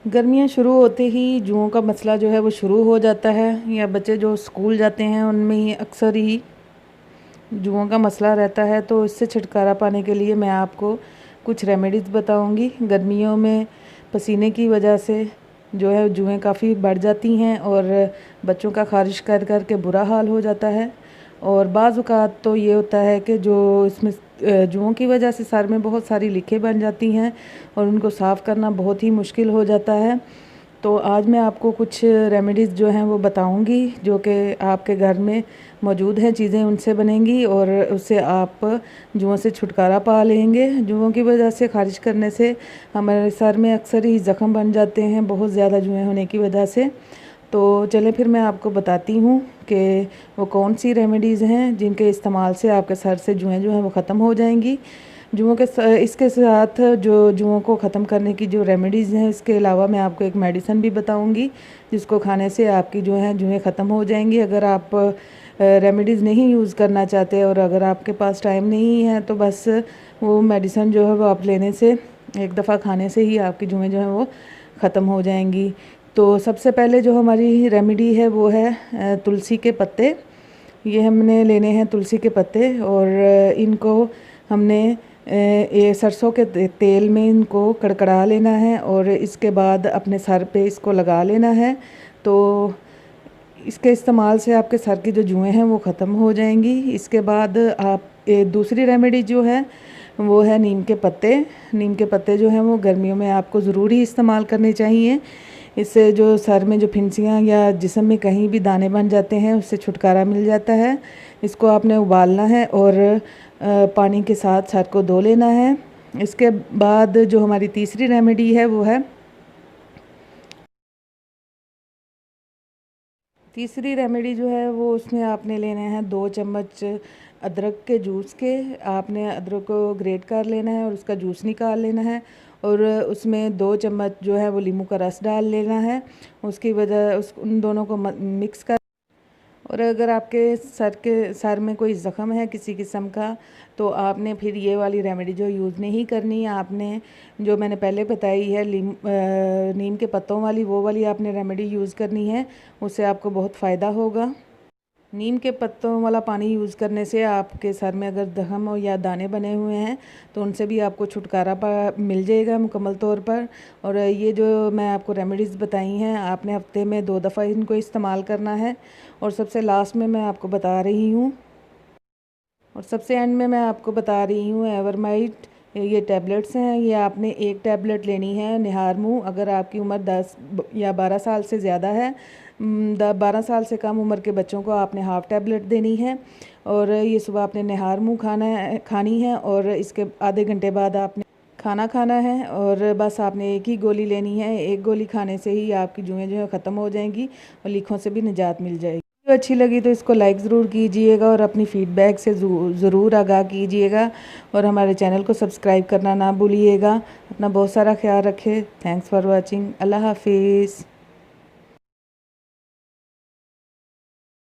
गर्मियाँ शुरू होते ही जुओं का मसला जो है वो शुरू हो जाता है, या बच्चे जो स्कूल जाते हैं उनमें ही अक्सर ही जुओं का मसला रहता है। तो इससे छुटकारा पाने के लिए मैं आपको कुछ रेमेडीज़ बताऊंगी। गर्मियों में पसीने की वजह से जो है जुएं काफ़ी बढ़ जाती हैं और बच्चों का ख़ारिश कर कर के बुरा हाल हो जाता है। और बाज़ औक़ात तो ये होता है कि जो इसमें जुओं की वजह से सर में बहुत सारी लिखें बन जाती हैं और उनको साफ़ करना बहुत ही मुश्किल हो जाता है। तो आज मैं आपको कुछ रेमेडीज़ जो हैं वो बताऊंगी जो कि आपके घर में मौजूद हैं, चीज़ें उनसे बनेंगी और उससे आप जुओं से छुटकारा पा लेंगे। जुओं की वजह से ख़ारिश करने से हमारे सर में अक्सर ही ज़ख़म बन जाते हैं, बहुत ज़्यादा जुएं होने की वजह से। तो चलें फिर मैं आपको बताती हूँ कि वो कौन सी रेमेडीज़ हैं जिनके इस्तेमाल से आपके सर से जुएं जो हैं वो ख़त्म हो जाएंगी। जुओं के इसके साथ जो जुओं को ख़त्म करने की जो रेमेडीज़ हैं, इसके अलावा मैं आपको एक मेडिसन भी बताऊंगी जिसको खाने से आपकी जो है जुएं ख़त्म हो जाएंगी। अगर आप रेमेडीज़ नहीं यूज़ करना चाहते और अगर आपके पास टाइम नहीं है तो बस वो मेडिसन जो है वो आप लेने से एक दफ़ा खाने से ही आपकी जुएं जो हैं वो ख़त्म हो जाएंगी। तो सबसे पहले जो हमारी रेमेडी है वो है तुलसी के पत्ते। ये हमने लेने हैं तुलसी के पत्ते और इनको हमने ये सरसों के तेल में इनको कड़कड़ा लेना है और इसके बाद अपने सर पे इसको लगा लेना है। तो इसके इस्तेमाल से आपके सर की जो जुएं हैं वो ख़त्म हो जाएंगी। इसके बाद आप दूसरी रेमेडी जो है वो है नीम के पत्ते। नीम के पत्ते जो हैं वो गर्मियों में आपको ज़रूरी इस्तेमाल करने चाहिए। इससे जो सर में जो फिंसियाँ या जिस्म में कहीं भी दाने बन जाते हैं उससे छुटकारा मिल जाता है। इसको आपने उबालना है और पानी के साथ सर को धो लेना है। इसके बाद जो हमारी तीसरी रेमेडी है वो है तीसरी रेमेडी जो है वो उसमें आपने लेने हैं 2 चम्मच अदरक के जूस के। आपने अदरक को ग्रेट कर लेना है और उसका जूस निकाल लेना है और उसमें 2 चम्मच जो है वो नींबू का रस डाल लेना है। उसकी वजह उन दोनों को मिक्स कर, और अगर आपके सर में कोई ज़ख़म है किसी किस्म का तो आपने फिर ये वाली रेमेडी जो यूज़ नहीं करनी। आपने जो मैंने पहले बताई है नीम के पत्तों वाली, वो वाली आपने रेमेडी यूज़ करनी है। उससे आपको बहुत फ़ायदा होगा। नीम के पत्तों वाला पानी यूज़ करने से आपके सर में अगर दहम हो या दाने बने हुए हैं तो उनसे भी आपको छुटकारा मिल जाएगा मुकम्मल तौर पर। और ये जो मैं आपको रेमेडीज़ बताई हैं आपने हफ्ते में 2 दफ़ा इनको इस्तेमाल करना है। और सबसे लास्ट में मैं आपको बता रही हूँ और सबसे एंड में मैं आपको बता रही हूँ एवरमाइट, ये टैबलेट्स हैं। ये आपने एक टैबलेट लेनी है निहार मुँह। अगर आपकी उम्र 10 या 12 साल से ज़्यादा है, 12 साल से कम उम्र के बच्चों को आपने हाफ़ टैबलेट देनी है। और ये सुबह आपने निहार मुँह खानी है और इसके आधे घंटे बाद आपने खाना है। और बस आपने एक ही गोली लेनी है। एक गोली खाने से ही आपकी जुएं जो है ख़त्म हो जाएंगी और लीखों से भी निजात मिल जाएगी। अच्छी लगी तो इसको लाइक ज़रूर कीजिएगा और अपनी फ़ीडबैक से ज़रूर आगाह कीजिएगा और हमारे चैनल को सब्सक्राइब करना ना भूलिएगा। अपना बहुत सारा ख्याल रखें। Thanks for watching. अल्लाह हाफिज़।